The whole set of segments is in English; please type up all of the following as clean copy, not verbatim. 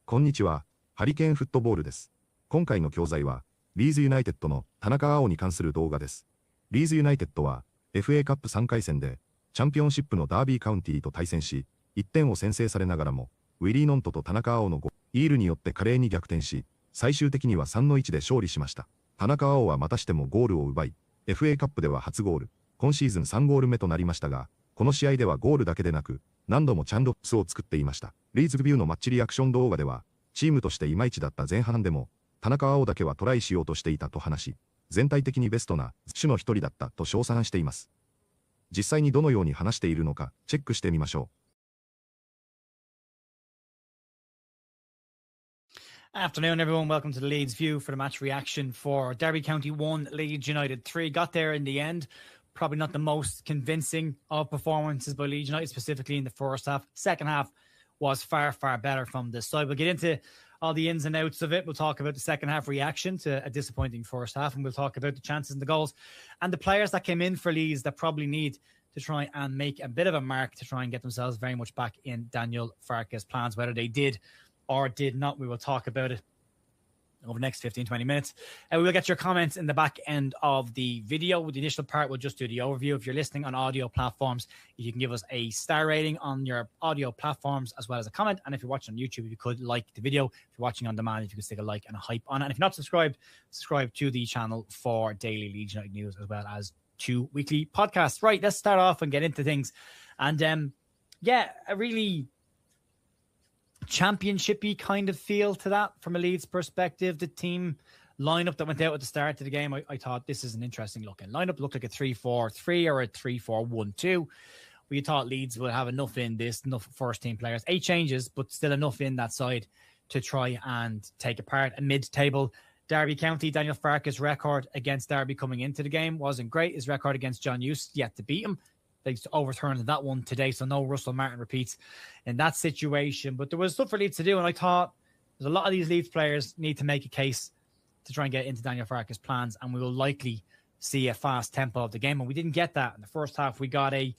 こんにちは、ハリケーンフットボールです。今回の教材は、リーズユナイテッドの田中碧に関する動画です。リーズユナイテッドは、FA カップ3回戦で、チャンピオンシップのダービーカウンティと対戦し、1点を先制されながらも、ウィリー・ノントと田中碧のイールによって華麗に逆転し、最終的には3-1で勝利しました。田中碧はまたしてもゴールを奪い、FA カップでは初ゴール、今シーズン3ゴール目となりましたが、この試合ではゴールだけでなく、何度もチャンスを作っていました。リーズビューのマッチリアクション動画では、チームとしてイマイチだった前半でも、田中碧だけはトライしようとしていたと話し、全体的にベストな選手の一人だったと称賛しています。実際にどのように話しているのか、チェックしてみましょう。Afternoon, everyone. Welcome to the Leeds View for the match reaction for Derby County 1, Leeds United 3. Got there in the end. Probably not the most convincing of performances by Leeds United, specifically in the first half. Second half was far, far better from this side. We'll get into all the ins and outs of it. We'll talk about the second half reaction to a disappointing first half, and we'll talk about the chances and the goals and the players that came in for Leeds that probably need to try and make a bit of a mark to try and get themselves very much back in Daniel Farke's plans. Whether they did or did not, we will talk about it over the next 15-20 minutes. We will get your comments in the back end of the video. With the initial part, we'll just do the overview. If you're listening on audio platforms, you can give us a star rating on your audio platforms as well as a comment. And if you're watching on YouTube, if you could like the video. If you're watching on demand, if you could stick a like and a hype on it. And if you're not subscribed, subscribe to the channel for daily Leeds United news as well as 2 weekly podcasts. Right, let's start off and get into things. And yeah, a really championshipy kind of feel to that from a Leeds perspective. The team lineup that went out at the start of the game, I thought this is an interesting looking lineup. Looked like a 3-4-3 or a 3-4-1-2. We thought Leeds would have enough in this, enough first team players, 8 changes, but still enough in that side to try and take apart a mid-table Derby County. Daniel Farke's record against Derby coming into the game wasn't great. His record against John Hughes yet to beat him. They overturned that one today, so no Russell Martin repeats in that situation. But there was stuff for Leeds to do, and I thought there's a lot of these Leeds players need to make a case to try and get into Daniel Farke's plans, and we will likely see a fast tempo of the game. And we didn't get that in the first half. We got a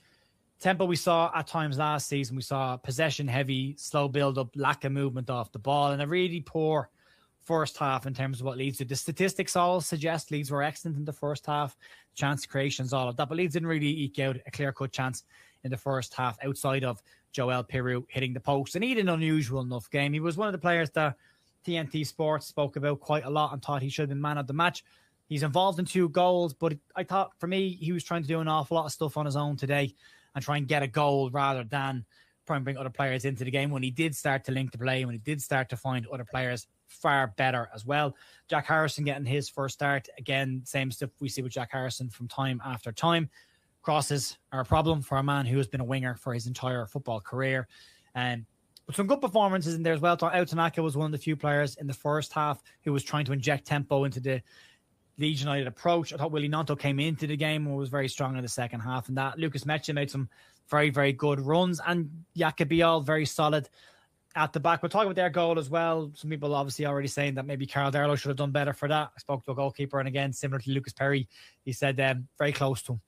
tempo we saw at times last season. We saw possession-heavy, slow build-up, lack of movement off the ball, and a really poor first half in terms of what Leeds did. The statistics all suggest Leeds were excellent in the first half. Chance creations, all of that. But Leeds didn't really eke out a clear-cut chance in the first half outside of Joel Piroux hitting the post. And he had an unusual enough game. He was one of the players that TNT Sports spoke about quite a lot and thought he should have been man of the match. He's involved in 2 goals, but I thought, for me, he was trying to do an awful lot of stuff on his own today and try and get a goal rather than try and bring other players into the game. When he did start to link to play, when he did start to find other players far better as well. Jack Harrison getting his first start. Again, same stuff we see with Jack Harrison from time after time. Crosses are a problem for a man who has been a winger for his entire football career. But some good performances in there as well. Tanaka was one of the few players in the first half who was trying to inject tempo into the Leeds United approach. I thought Willie Nonto came into the game and was very strong in the second half. And that Lucas Mecha made some very, very good runs. And Yacobiol very solid at the back. We'll talk about their goal as well. Some people obviously already saying that maybe Carl Darlow should have done better for that. I spoke to a goalkeeper, and again, similar to Lucas Perry, he said very close to him.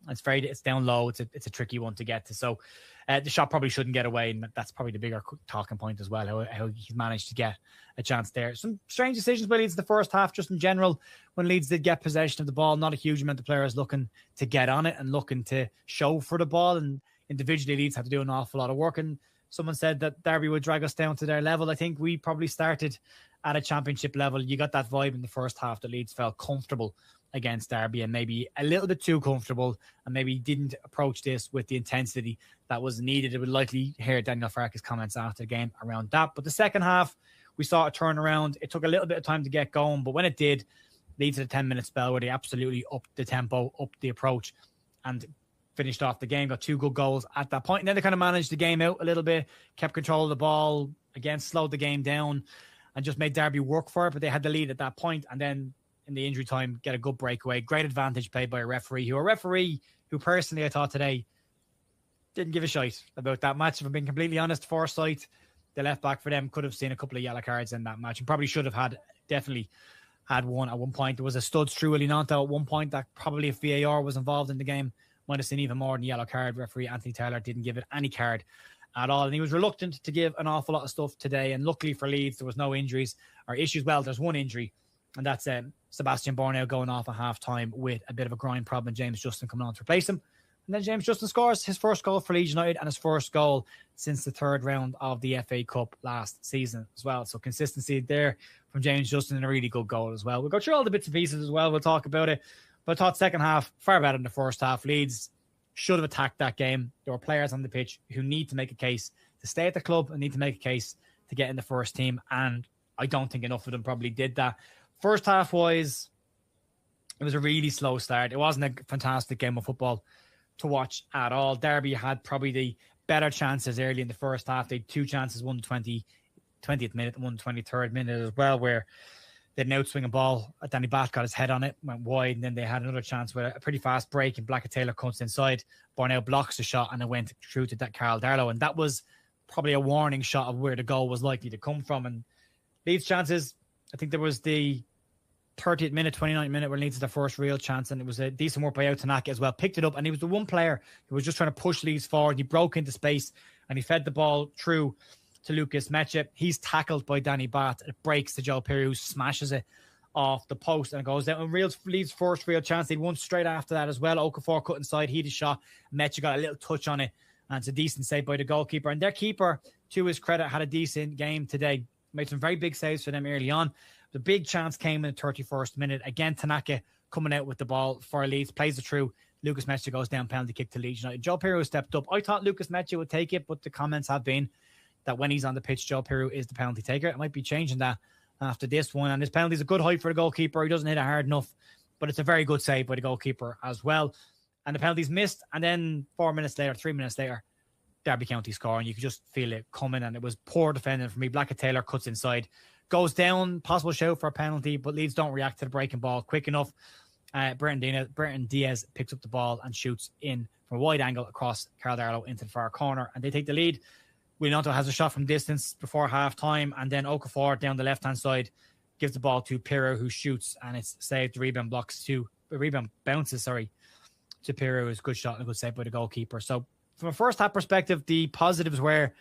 It's down low. It's a tricky one to get to. So the shot probably shouldn't get away, and that's probably the bigger talking point as well, how he's managed to get a chance there. Some strange decisions by Leeds in the first half, just in general. When Leeds did get possession of the ball, not a huge amount of players looking to get on it and looking to show for the ball, and individually Leeds had to do an awful lot of work. And someone said that Derby would drag us down to their level. I think we probably started at a championship level. You got that vibe in the first half that Leeds felt comfortable against Derby and maybe a little bit too comfortable and maybe didn't approach this with the intensity that was needed. It would likely hear Daniel Farke's comments after the game around that. But the second half, we saw a turnaround. It took a little bit of time to get going, but when it did, Leeds had a 10-minute spell where they absolutely upped the tempo, upped the approach, and finished off the game, got 2 good goals at that point. And then they kind of managed the game out a little bit, kept control of the ball, again, slowed the game down and just made Derby work for it. But they had the lead at that point. And then in the injury time, get a good breakaway. Great advantage played by a referee who personally I thought today didn't give a shite about that match. If I'm being completely honest, Forsyth, the left back for them, could have seen a couple of yellow cards in that match and probably should have definitely had one at one point. There was a studs through Willie Nonto at one point that probably if VAR was involved in the game, might have seen even more than a yellow card. Referee Anthony Taylor didn't give it any card at all. And he was reluctant to give an awful lot of stuff today. And luckily for Leeds, there was no injuries or issues. Well, there's one injury, and that's Sebastian Borneo going off at half-time with a bit of a groin problem. James Justin coming on to replace him. And then James Justin scores his first goal for Leeds United and his first goal since the third round of the FA Cup last season as well. So consistency there from James Justin and a really good goal as well. We'll go through all the bits and pieces as well. We'll talk about it. But I thought second half, far better than the first half. Leeds should have attacked that game. There were players on the pitch who need to make a case to stay at the club and need to make a case to get in the first team. And I don't think enough of them probably did that. First half-wise, it was a really slow start. It wasn't a fantastic game of football to watch at all. Derby had probably the better chances early in the first half. They had two chances, one 20th minute and one 23rd minute as well, where they had an outswinging ball. Danny Batth got his head on it, went wide, and then they had another chance with a pretty fast break, and Blackett Taylor comes inside. Borneo blocks the shot, and it went through to that Carl Darlow, and that was probably a warning shot of where the goal was likely to come from. And Leeds' chances, I think there was the 30th minute, 29th minute where Leeds had their first real chance, and it was a decent work by Tanaka as well. Picked it up, and he was the one player who was just trying to push Leeds forward. He broke into space, and he fed the ball through to Lucas Meche. He's tackled by Danny Batth. It breaks to Joe Perry, who smashes it off the post and goes down. And Leeds' first real chance, they'd won straight after that as well. Okafor cut inside, he had a shot. Meche got a little touch on it, and it's a decent save by the goalkeeper. And their keeper, to his credit, had a decent game today. Made some very big saves for them early on. The big chance came in the 31st minute. Again, Tanaka coming out with the ball for Leeds, plays it through. Lucas Meche goes down, penalty kick to Leeds United. Joe Pirou stepped up. I thought Lucas Meche would take it, but the comments have been that when he's on the pitch, Joe Pirou is the penalty taker. It might be changing that after this one. And his penalty is a good height for the goalkeeper. He doesn't hit it hard enough, but it's a very good save by the goalkeeper as well. And the penalty's missed. And then 3 minutes later, Derby County score, and you could just feel it coming. And it was poor defending for me. Blackett Taylor cuts inside, goes down, possible shout for a penalty, but Leeds don't react to the breaking ball quick enough. Brenton Diaz picks up the ball and shoots in from a wide angle across Carl Darlow into the far corner, and they take the lead. Willianto has a shot from distance before half-time, and then Okafor down the left-hand side gives the ball to Pirou, who shoots, and it's saved. The rebound bounces to Pirou. It's a good shot and a good save by the goalkeeper. So from a first-half perspective, the positives were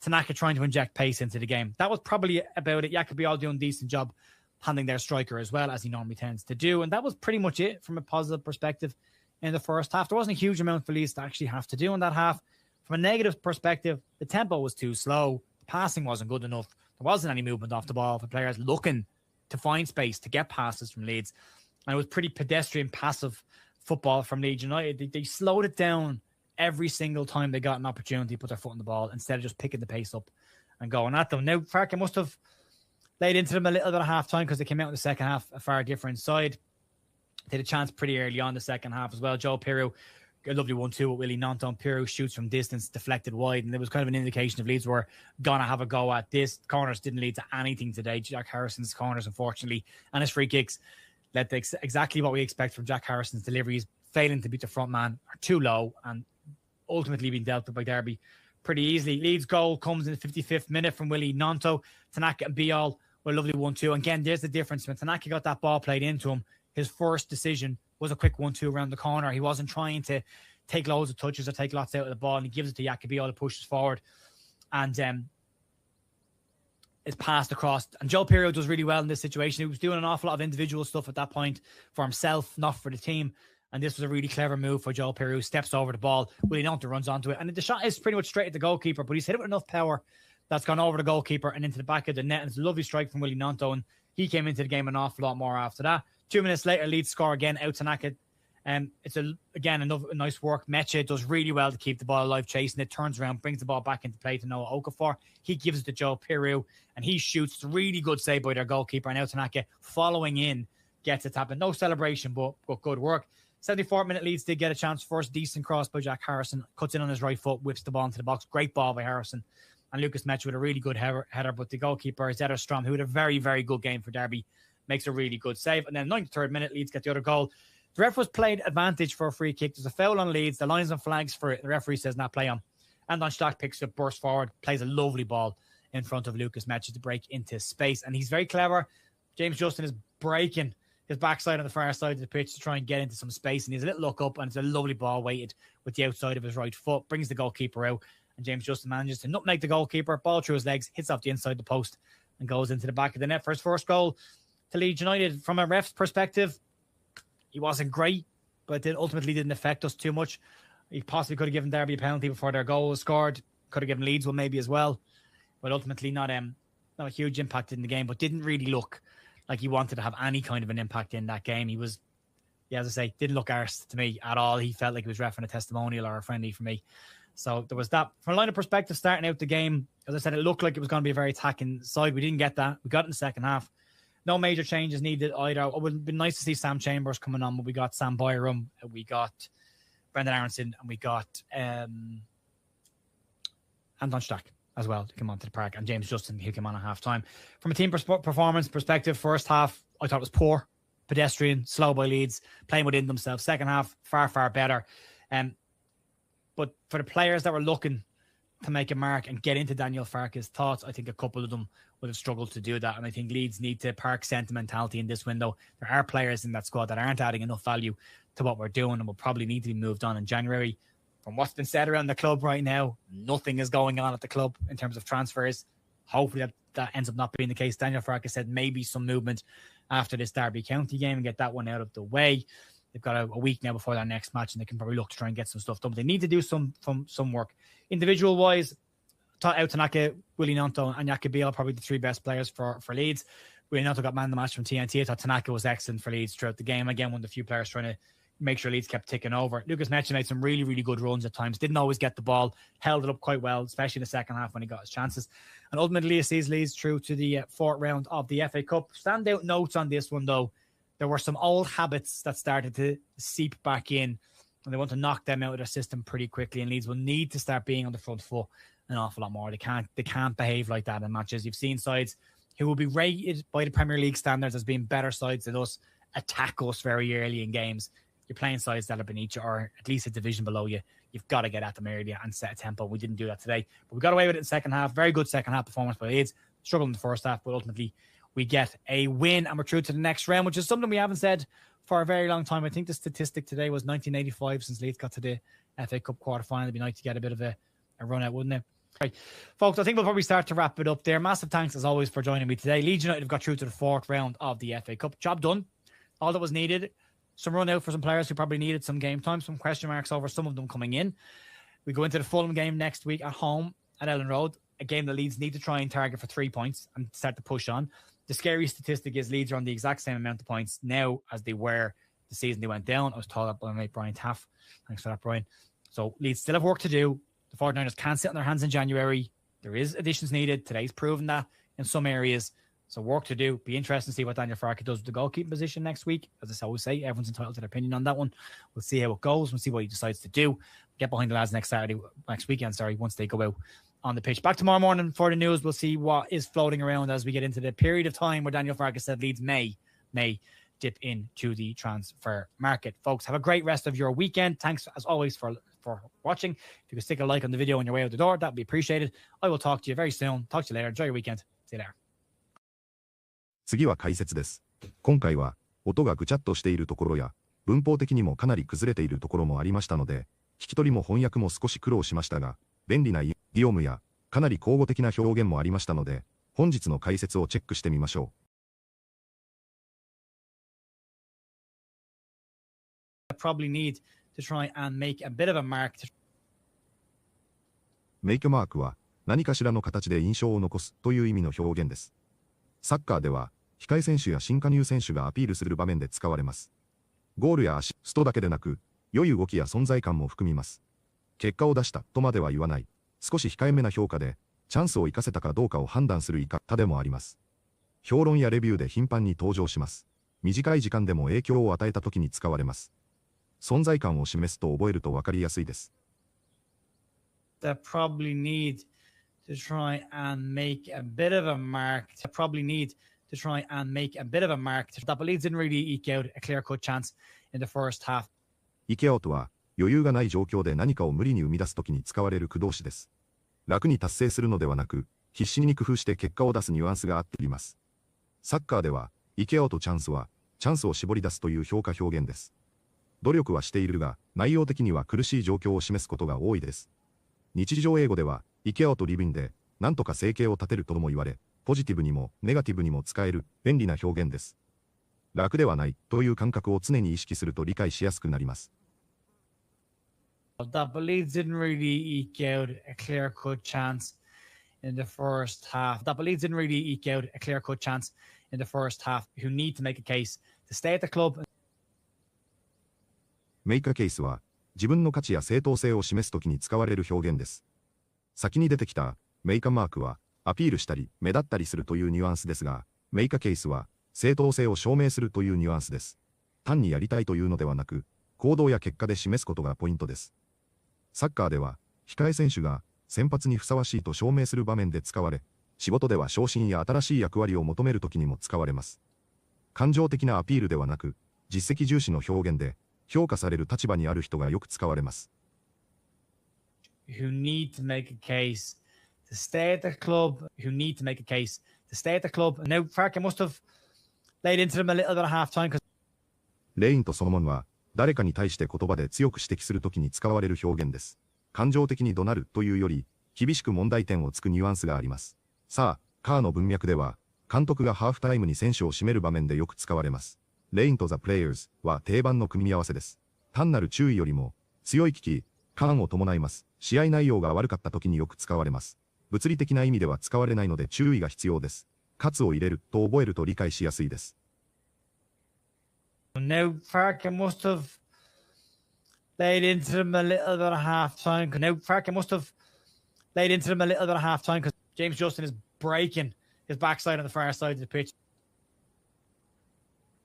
Tanaka trying to inject pace into the game. That was probably about it. Jacoby all doing a decent job handling their striker as well, as he normally tends to do. And that was pretty much it from a positive perspective in the first half. There wasn't a huge amount for Leeds to actually have to do in that half. From a negative perspective, the tempo was too slow. The passing wasn't good enough. There wasn't any movement off the ball for players looking to find space to get passes from Leeds. And it was pretty pedestrian, passive football from Leeds United. They slowed it down every single time they got an opportunity to put their foot on the ball instead of just picking the pace up and going at them. Now, Farke must have laid into them a little bit of half-time because they came out in the second half a far different side. They had a chance pretty early on the second half as well. Joe Pirou, a lovely 1-2 with Willie Nanton. Pirou shoots from distance, deflected wide, and there was kind of an indication of Leeds were going to have a go at this. Corners didn't lead to anything today. Jack Harrison's corners, unfortunately, and his free kicks led to exactly what we expect from Jack Harrison's deliveries. Failing to beat the front man, are too low, and ultimately being dealt with by Derby pretty easily. Leeds' goal comes in the 55th minute from Willie Nanto. Tanaka and Bial were a lovely 1-2. Again, there's the difference. When Tanaka got that ball played into him, his first decision was a quick 1-2 around the corner. He wasn't trying to take loads of touches or take lots out of the ball, and he gives it to Jacoby to pushes forward. And it's passed across. And Joe Pirou does really well in this situation. He was doing an awful lot of individual stuff at that point for himself, not for the team. And this was a really clever move for Joe Pirou. Steps over the ball. Willie Nanto runs onto it. And the shot is pretty much straight at the goalkeeper, but he's hit it with enough power that's gone over the goalkeeper and into the back of the net. And it's a lovely strike from Willie Nanto. And he came into the game an awful lot more after that. 2 minutes later, Leeds score again out Tanaka. It's again another nice work. Meche does really well to keep the ball alive, chasing it, turns around, brings the ball back into play to Noah Okafor. He gives it to Joe Pirou, and he shoots. It's a really good save by their goalkeeper. And out Tanaka, following in, gets it tapping. No celebration, but good work. 74th minute, Leeds did get a chance. First decent cross by Jack Harrison. Cuts in on his right foot, whips the ball into the box. Great ball by Harrison. And Lucas Meche with a really good header. But the goalkeeper, Zetterstrom, who had a very, very good game for Derby, makes a really good save. And then 93rd minute, Leeds get the other goal. The ref was played advantage for a free kick. There's a foul on Leeds. The lines and flags for it. The referee says not play on. Anton Stock picks up, bursts forward, plays a lovely ball in front of Lucas Meche to break into space. And he's very clever. James Justin is breaking his backside on the far side of the pitch to try and get into some space. And he's a little look up, and it's a lovely ball weighted with the outside of his right foot. Brings the goalkeeper out. and James Justin manages to nutmeg the goalkeeper, ball through his legs, hits off the inside the post, and goes into the back of the net for his first goal to Leeds United. From a ref's perspective, he wasn't great, but it ultimately didn't affect us too much. He possibly could have given Derby a penalty before their goal was scored. Could have given Leeds one maybe as well, but ultimately not a huge impact in the game, but didn't really look like he wanted to have any kind of an impact in that game. He was, as I say, didn't look arse to me at all. He felt like he was reffing a testimonial or a friendly for me. So there was that. From a line of perspective, starting out the game, as I said, it looked like it was going to be a very attacking side. We didn't get that. We got it in the second half. No major changes needed either. It would have been nice to see Sam Chambers coming on, but we got Sam Byram, we got Brendan Aronson, and we got Anton Stack as well to come onto the park, and James Justin, who came on at half-time. From a team performance perspective, first half, I thought it was poor, pedestrian, slow by Leeds, playing within themselves. Second half, far, far better. But for the players that were looking to make a mark and get into Daniel Farke's thoughts, I think a couple of them would have struggled to do that. And I think Leeds need to park sentimentality in this window. There are players in that squad that aren't adding enough value to what we're doing and will probably need to be moved on in January. From what's been said around the club right now, nothing is going on at the club in terms of transfers. Hopefully that ends up not being the case. Daniel Farke said maybe some movement after this Derby County game and get that one out of the way. They've got a week now before their next match, and they can probably look to try and get some stuff done. But they need to do some work. Individual-wise, out Tanaka, Willie Nonto, and Yakubia, probably the three best players for Leeds. Willie Nonto got man of the match from TNT. I thought Tanaka was excellent for Leeds throughout the game. Again, one of the few players trying to make sure Leeds kept ticking over. Lucas Mecha made some really, really good runs at times. Didn't always get the ball. Held it up quite well, especially in the second half when he got his chances. And ultimately, it sees Leeds through to the fourth round of the FA Cup. Standout notes on this one, though. There were some old habits that started to seep back in, and they want to knock them out of their system pretty quickly. And Leeds will need to start being on the front foot an awful lot more. They can't behave like that in matches. You've seen sides who will be rated by the Premier League standards as being better sides than us attack us very early in games. You're playing sides that are beneath you or at least a division below you. You've got to get at them early and set a tempo. We didn't do that today, but we got away with it in the second half. Very good second half performance by Leeds. Struggled in the first half, but ultimately we get a win and we're through to the next round, which is something we haven't said for a very long time. I think the statistic today was 1985 since Leeds got to the FA Cup quarterfinal. It'd be nice to get a bit of a run out, wouldn't it? Right, folks, I think we'll probably start to wrap it up there. Massive thanks as always for joining me today. Leeds United have got through to the fourth round of the FA Cup. Job done. All that was needed. Some run out for some players who probably needed some game time, some question marks over some of them coming in. We go into the Fulham game next week at home at Ellen Road, a game that Leeds need to try and target for 3 points and start to push on. The scary statistic is Leeds are on the exact same amount of points now as they were the season they went down. I was told that by my mate Brian Taff. Thanks for that, Brian. So Leeds still have work to do. The 49ers can't sit on their hands in January. There is additions needed. Today's proven that in some areas. So work to do. Be interesting to see what Daniel Farke does with the goalkeeping position next week. As I always say, everyone's entitled to their opinion on that one. We'll see how it goes. We'll see what he decides to do. Get behind the lads next weekend, once they go out on the pitch. Back tomorrow morning for the news. We'll see what is floating around as we get into the period of time where Daniel Farke said Leeds may dip into the transfer market. Folks, have a great rest of your weekend. Thanks as always for watching. If you could stick a like on the video on your way out the door, that'd be appreciated. I will talk to you very soon. Talk to you later. Enjoy your weekend. See you later. 次は解説です。今回は音がぐちゃっとしているところや文法的にもかなり崩れているところもありましたので、聞き取りも翻訳も少し苦労しましたが、便利なイディオムやかなり口語的な表現もありましたので、本日の解説をチェックしてみましょう。Probably need to try and make a bit of a mark. メイクマークは何かしらの形で印象を残すという意味の表現です。サッカーでは控え選手や新加入選手がアピールする場面で使われます。ゴールやアシストだけでなく、良い動きや存在感も含みます。結果を出したとまでは言わない、少し控えめな評価で、チャンスを生かせたかどうかを判断する言い方でもあります。評論やレビューで頻繁に登場します。短い時間でも影響を与えた時に使われます。存在感を示すと覚えると分かりやすいです。That probably need to try and make a bit of a mark. Probably need to try and make a bit of a mark. That Leeds didn't really eke out a clear-cut chance in the first half. イケアウトは余裕がない状況で何かを無理に生み出すときに使われる駆動詞です。楽に達成するのではなく、必死に工夫して結果を出すニュアンスがあっています。サッカーでは、イケアウトチャンスは、チャンスを絞り出すという評価表現です。努力はしているが、内容的には苦しい状況を示すことが多いです。日常英語では、イケアとリビンで、なんとか生計を立てるとも言われ、ポジティブにもネガティブにも使える便利な表現です。楽ではないという感覚を常に意識すると理解しやすくなります。That but Leeds didn't really eke out a clear-cut chance in the first half. That but Leeds didn't really eke out a clear-cut chance in the first half. Who need to make a case to stay at the club. メイクケースは自分の価値や正当性を示すときに使われる表現です。先に出てきたメイカマークはアピールしたり目立ったりするというニュアンスですが、メイカケースは正当性を証明するというニュアンスです。単にやりたいというのではなく、行動や結果で示すことがポイントです。サッカーでは、控え選手が先発にふさわしいと証明する場面で使われ、仕事では昇進や新しい役割を求めるときにも使われます。感情的なアピールではなく、実績重視の表現で、評価される立場にある人がよく使われます。Who need to make a case to stay at the club. Who need to make a case to stay at the club. And now Farke must have laid into them a little bit at half time. レインとソロモンは、誰かに対して言葉で強く指摘するときに使われる表現です。感情的に怒鳴るというより、厳しく問題点をつくニュアンスがあります。さあ、カーの文脈では、監督がハーフタイムに選手を締める場面でよく使われます。レインとザ・プレイヤーズは定番の組み合わせです。単なる注意よりも、強い危機、感を伴います。試合内容が悪かった時によく使われます。物理的な意味では使われないので注意が必要です。喝を入れると覚えると理解しやすいです。Now Farke must have laid into them a little bit at half time. Now Farke must have laid into them a little bit at half time because James Justin is breaking his backside on the far side of the pitch.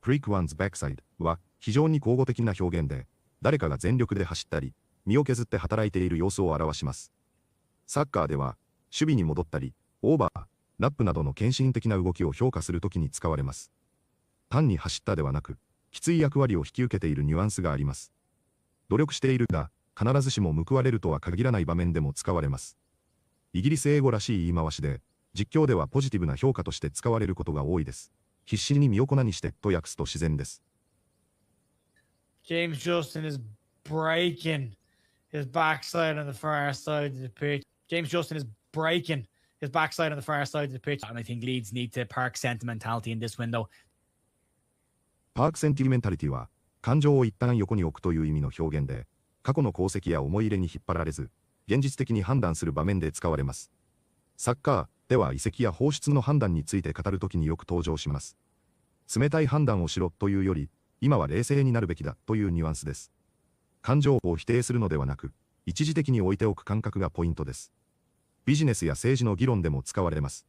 Break one's backside は非常に口語的な表現で、誰かが全力で走ったり、身を削って働いている様子を表します。サッカーでは、守備に戻ったり、オーバー、ラップなどの献身的な動きを評価するときに使われます。単に走ったではなく、きつい役割を引き受けているニュアンスがあります。努力しているが、必ずしも報われるとは限らない場面でも使われます。イギリス英語らしい言い回しで、実況ではポジティブな評価として使われることが多いです。必死に身を粉にしてと訳すと自然です。James Justin is breaking his backside on the far side of the pitch. James Justin is breaking his backside on the far side of the pitch. And I think Leeds need to park sentimentality in this window. パークセンティメンタリティは、感情を一旦横に置くという意味の表現で、過去の功績や思い入れに引っ張られず、現実的に判断する場面で使われます。サッカーでは移籍や放出の判断について語るときによく登場します。冷たい判断をしろというより、今は冷静になるべきだというニュアンスです。感情を否定するのではなく、一時的に置いておく感覚がポイントです。ビジネスや政治の議論でも使われます。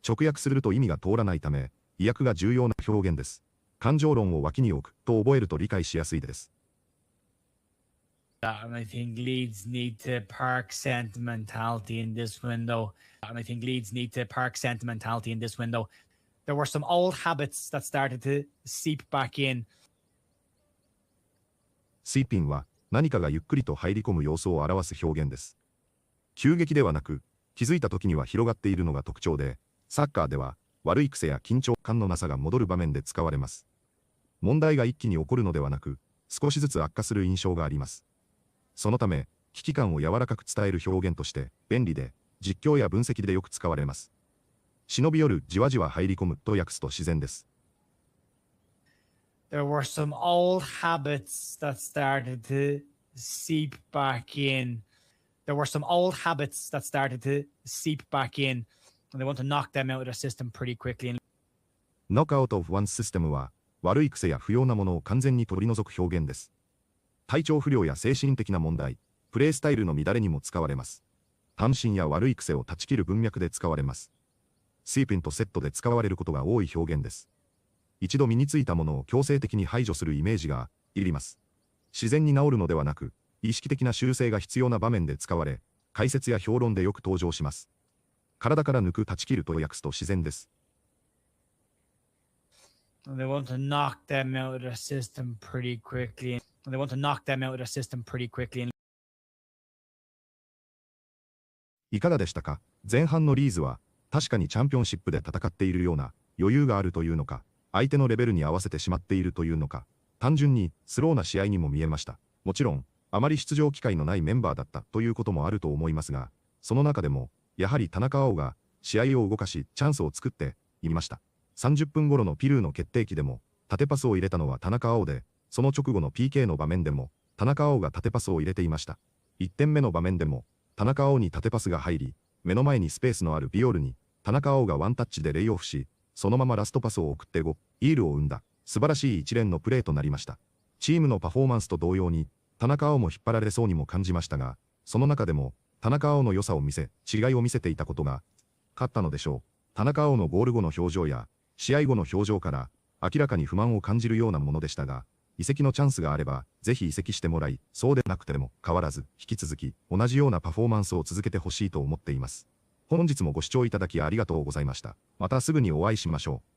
直訳すると意味が通らないため、意訳が重要な表現です。感情論を脇に置くと覚えると理解しやすいです。And I think Leeds need to park sentimentality in this window. And I think Leeds need to park sentimentality in this window. There were some old habits that started to seep back in. シーピンは何かがゆっくりと入り込む様子を表す表現です。急激ではなく、気づいた時には広がっているのが特徴で、サッカーでは悪い癖や緊張感のなさが戻る場面で使われます。問題が一気に起こるのではなく、少しずつ悪化する印象があります。そのため、危機感を柔らかく伝える表現として便利で、実況や分析でよく使われます。忍び寄る、じわじわ入り込むと訳すと自然です。There were some old habits that started to seep back in. There were some old habits that started to seep back in, and they want to knock them out of their system pretty quickly. Knock out of one's system は、悪い癖や不要なものを完全に取り除く表現です。体調不良や精神的な問題、プレースタイルの乱れにも使われます。単身や悪い癖を断ち切る文脈で使われます。シーピンとセットで使われることが多い表現です。一度身についたものを強制的に排除するイメージがいります。自然に治るのではなく、意識的な修正が必要な場面で使われ、解説や評論でよく登場します。体から抜く断ち切ると訳すと自然です。They want to knock them out of their system pretty quickly. They want to knock them out of their system pretty quickly. いかがでしたか？前半のリーズは確かにチャンピオンシップで戦っているような余裕があるというのか、相手のレベルに合わせてしまっているというのか、単純にスローな試合にも見えました。もちろん、あまり出場機会のないメンバーだったということもあると思いますが、その中でも、やはり田中碧が試合を動かしチャンスを作っていました。30分頃のピルーの決定機でも、縦パスを入れたのは田中碧で、その直後の PK の場面でも、田中碧が縦パスを入れていました。1点目の場面でも、田中碧に縦パスが入り、目の前にスペースのあるビオールに、田中碧がワンタッチでレイオフし、そのままラストパスを送ってイールを生んだ、素晴らしい一連のプレーとなりました。チームのパフォーマンスと同様に、田中碧も引っ張られそうにも感じましたが、その中でも、田中碧の良さを見せ、違いを見せていたことが、勝ったのでしょう。田中碧のゴール後の表情や、試合後の表情から、明らかに不満を感じるようなものでしたが、移籍のチャンスがあれば、ぜひ移籍してもらい、そうでなくても変わらず、引き続き、同じようなパフォーマンスを続けてほしいと思っています。本日もご視聴いただきありがとうございました。またすぐにお会いしましょう。